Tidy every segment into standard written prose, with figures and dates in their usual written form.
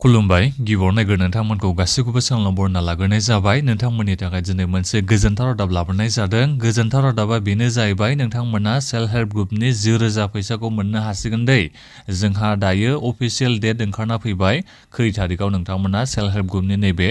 खुलुमबाय गिबियाव नायग्रो नोंथांमोनखौ गासैखौबो सोलोंना बरना लाग्रोनाय जाबाय नोंथांमोननि थाखाय दिनै मोनसे गोजोनथाव रादाब लाबोनाय जादों गोजोनथाव रादाबा बेनो जाहैबाय नोंथांमोना सेल्फ हेल्प ग्रुपनि 10,000 फैसाखौ मोननो हासिगोन दै जोंहा दायो अफिशियेल डेट ओंखारना फैबाय खै थारिखआव नोंथांमोना सेल्फ हेल्प ग्रुपनि नैबे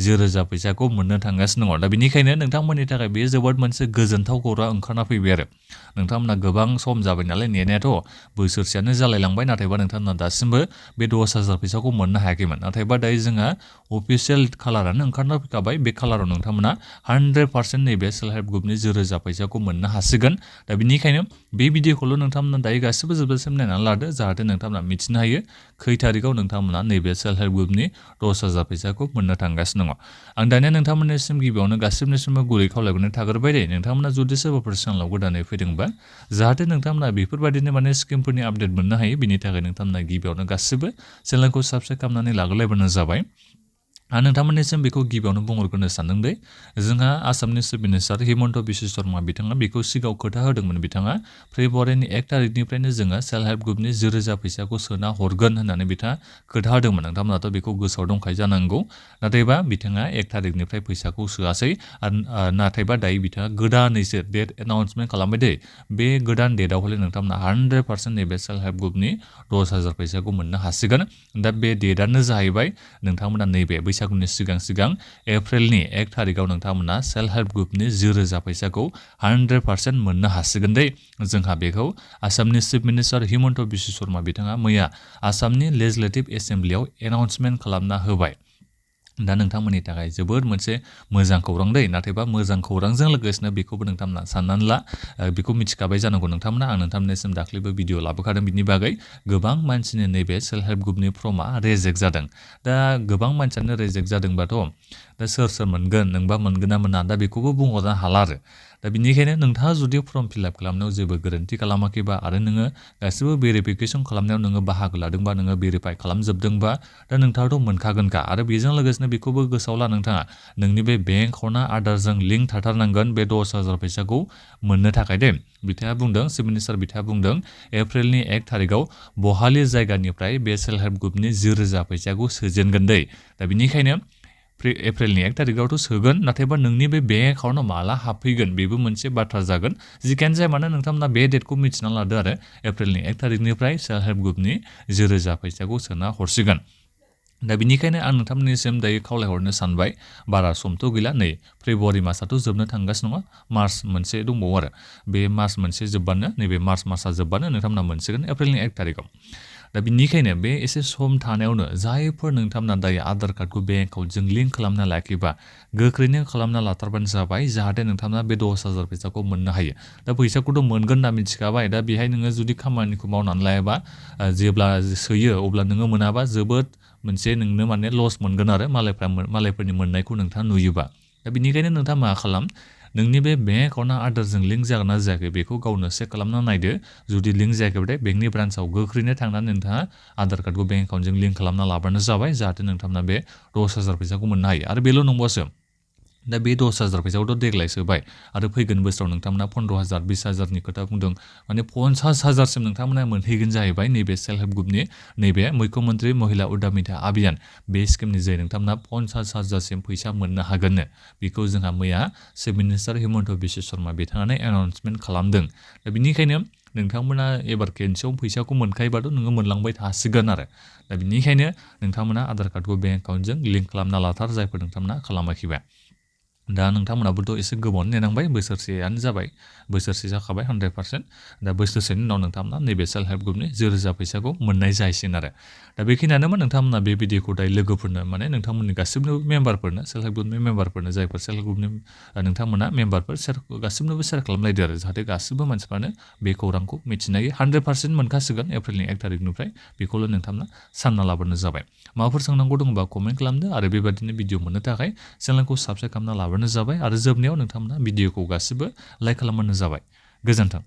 10,000 फैसाखौ मोननो थांगासिनो दङ दा बेनिखायनो नोंथांमोननि थाखाय बेयो जोबोद मोनसे गोजोनथाव खौरां ओंखारना फैबाय आरो नोंथांमोना गोबां सम जाबाय नालाय नेनायाथ' बोसोरसेयानो जालायलांबाय नाथायबा नोंथांमोना दासिमबो बे 10,000 फैसाखौ मोननो हायाखैमोन नाथायबा दायो जोंहा अफिशियेल कालारानो ओंखारना फैखाबाय बे कालाराव नोंथांमोना 100% नैबे सेल्फ हेल्प ग्रुपनि 10,000 फैसाखौ मोननो हासिगोन दा बेनिखायनो बे भिडिअखौल' नोंथांमोना दायो गासिबो जोबजासिम नायनानै लादो जाहाथे नोंथांमोना मिथिनो हायो खै थारिखआव नोंथांमोना नैबे सेल्फ हेल्प ग्रुपनि 10,000 फैसाखौ मोननो थांगासिनो दङ आं दानिया नोंथांमोननिसिम गिबियावनो गासिबनिसिमबो गुरै खावलायहरनाय थाग्रोबाय दे नोंथांमोना जुदि सोरबाफोर चेनेलाव गोदानै फैदोंबा जाहाथे नोंथांमोना बेफोरबायदिनो माने स्किमफोरनि आपडेट मोननो हायो बिनि थाखाय नोंथांमोना गिबियावनो गासिबो चेनेलखौ साबस्क्राइब खालामनानै लाग्रोलायबानो जाबाय आं नोंथांमोननिसिम बेखौ गिबियावनो बुंहरग्रोनो सानदों दे जोंहा आसामनि चिफ मिनिस्टार हिमन्त बिश्व शर्मा बिथाङा बेखौ सिगाङाव खोथा होदोंमोन बिथाङा फेब्रुवारिनि 1 थारिखनिफ्रायनो जोङो सेल्फ हेल्प ग्रुपनि 10,000 फैसाखौ सोना हरगोन होननानै बिथाङा खोथा होदोंमोन नोंथांमोनाथ' बेखौ गोसोआव दंखायो जानांगौ नाथायबा बिथाङा 1 थारिखनिफ्राय फैसाखौ सोआसै नाथायबा दायो बिथाङा गोदानैसो डेट एनाउन्समेन्ट खालामबाय दे बे गोदान डेटआव हले नोंथांमोना 100% नैबे सेल्फ हेल्प ग्रुपनि 10,000 फैसाखौ मोननो हासिगोन दा बे डेटआनो जाहैबाय नोंथांमोना नैबे बैसागुनि सिगां एप्रिलनि 1 थारिखआव नोंथांमोना सेल्फ हेल्प ग्रुपनि 10,000 फैसाखौ 100% मोननो हासिगोन दे जोंहा बेखौ आसामनि चिफ मिनिस्टार हिमन्त बिश्व शर्मा बिथाङा मैया आसामनि लेजिस्लेटिभ एसेम्ब्लियाव एनाउन्समेन्ट खालामना होबाय दा नोंथांमोननि थाखाय जोबोद मोनसे मोजां खौरां दै नाथायबा मोजां खौरांजों लोगोसेनो बेखौबो नोंथांमोना साननानै ला बेखौ मिथिखाबाय जानांगौ नोंथांमोना आं नोंथांमोननिसिम दाख्लैबो भिडिअ लाबोखादों बिनि बागै गोबां मानसिनि नैबे सेल्फ हेल्प ग्रुपनि फर्मआ रेजेक्ट जादों दा गोबां मानसियानो रेजेक्ट जादोंबाथ' दा सोर मोनगोन नोंबा मोनगोन ना मोना दा बेखौबो बुंहरनो हाला आरो दा बेनिखायनो नोंथाङा जुदि फर्म फिलआप खालामनायाव जेबो गोरोन्थि खालामाखैबा आरो नोङो गासिबो भेरिफिकेसन खालामनायाव नोङो बाहागो लादोंबा नोङो भेरिफाइ खालामजोबदोंबा दा नोंथाङाथ' मोनखागोनखा आरो बेजों लोगोसेनो बेखौबो गोसोआव ला नोंथाङा नोंनि बे बेंक एकाउन्टआ आधारजों लिंक थाथारनांगोन बे 10,000 फैसाखौ मोननो थाखाय दे बिथाङा बुंदों चिफ मिनिस्टार बिथाङा बुंदों एप्रिलनि 1 थारिखआव बहालि जायगानिफ्राय बे सेल्फ हेल्प ग्रुपनि 10,000 फैसाखौ सोजेनगोन दै दा बेनिखायनो एप्रिलनि 1 थारिखआवथ' सोगोन नाथायबा नोंनि बे बेंक एकाउन्टआव माला हाबफैगोन बेबो मोनसे बाथ्रा जागोन जिखियानो जाया मानो नोंथांमोना बे डेटखौ मिथिना लादो आरो एप्रिलनि 1 थारिखनिफ्राय सेल्फ हेल्प ग्रुपनि 10,000 फैसाखौ सोना हरसिगोन दा बेनिखायनो आं नोंथांमोननिसिम दायो खावलायहरनो सानबाय बारा समथ' गैला नै फेब्रुवारि मासआथ' जोबनो थांगासिनो नङा मार्च मोनसे दंबावो आरो बे मार्च मोनसे जोबबानो नैबे मार्च मासआ जोबबानो नोंथांमोना मोनसिगोन एप्रिलनि 1 थारिखआव दा बेनिखायनो बे एसे सम थानायावनो जायफोर नोंथांमोना दायो आधार कार्डखौ बेंक एकाउन्टजों लिंक खालामना लायाखैबा गोख्रैनो खालामना लाथारबानो जाबाय जाहाथे नोंथांमोना बे 10,000 फैसाखौ मोननो हायो दा फैसाखौथ' मोनगोन होनना मिथिखाबाय दा बेहाय नोङो जुदि खामानिखौ मावनानै लायाबा जेब्ला सोयो अब्ला नोङो मोनाबा जोबोद मोनसे नोंनो माने लस मोनगोन आरो मालायफोरनि मोननायखौ नोंथाङा नुयोबा दा बेनिखायनो नोंथाङा मा खालाम नोंनि बे बेंक एकाउन्टआ आधारजों लिंक जागोन ना जायाखै बेखौ गावनो चेक खालामना नायदो जुदि लिंक जायाखैबाथाय बेंकनि ब्रान्चआव गोख्रैनो थांनानै नोंथाङा आधार कार्डखौ बेंक एकाउन्टजों लिंक खालामना लाबानो जाबाय जाहाथे नोंथांमोना बे 10,000 फैसाखौ मोननो हायो आरो बेल' नंबावसो दा बे 10,000 फैसाखौथ' देग्लाय सोबाय आरो फैगोन बोसोराव नोंथांमोना 15,000 20,000नि खोथा बुंदों माने 50,000सिम नोंथांमोना मोनहैगोन जाहैबाय नैबे सेल्फ हेल्प ग्रुपनि नैबे मुख्यमन्त्रि महिला उद्यमिता अभियान बे स्किमनि जै नोंथांमोना 50,000सिम फैसा मोननो हागोननो बेखौ जोंहा मैया चिफ मिनिस्टार हिमन्त बिश्व शर्मा बिथाङानो एनाउन्समेन्ट खालामदों दा बेनिखायनो नोंथांमोना एबार खेनसेयाव फैसाखौ मोनखायोबाथ' नोङो मोनलांबाय थासिगोन आरो दा बेनिखायनो नोंथांमोना आधार कार्डखौ बेंक एकाउन्टजों लिंक खालामना लाथार जायफोर नोंथांमोना खालामाखैबा दा नोंथांमोनाबोथ' एसे गोबावनो नेनांबाय बोसोरसेयानो जाबाय बोसोरसे जाखाबाय 100% दा बोसोरसेनि उनाव नोंथांमोना नैबे सेल्फ हेल्प ग्रुपनि 10,000 फैसाखौ मोननाय जाहैसिगोन आरो दा बेखिनियानोमोन नोंथांमोना बे भिडिअखौ दायो लोगोफोरनो माने नोंथांमोननि गासिबो मेम्बारफोरनो सेल्फ हेल्प ग्रुपनि मेम्बारफोरनो जायफोर सेल्फ हेल्प ग्रुपनि नोंथांमोना मेम्बारफोर गासिबनोबो शेयार खालामलायदो आरो जाहाथे गासिबो मानसिफ्रानो बे खौरांखौ मिथिनो हायो 100% मोनखासिगोन एप्रिलनि 1 थारिखनिफ्राय बेखौल' नोंथांमोना सानना लाबानो जाबाय माबाफोर सोंनांगौ दङबा कमेन्ट खालामदो आरो बेबादिनो भिडिअ मोननो थाखाय चेनेलखौ साबस्क्राइब खालामना लाबानो जाबाय आरो जोबनायाव नोंथांमोना भिडिअखौ गासिबो लाइक खालामबानो जाबाय गोजोन्थों।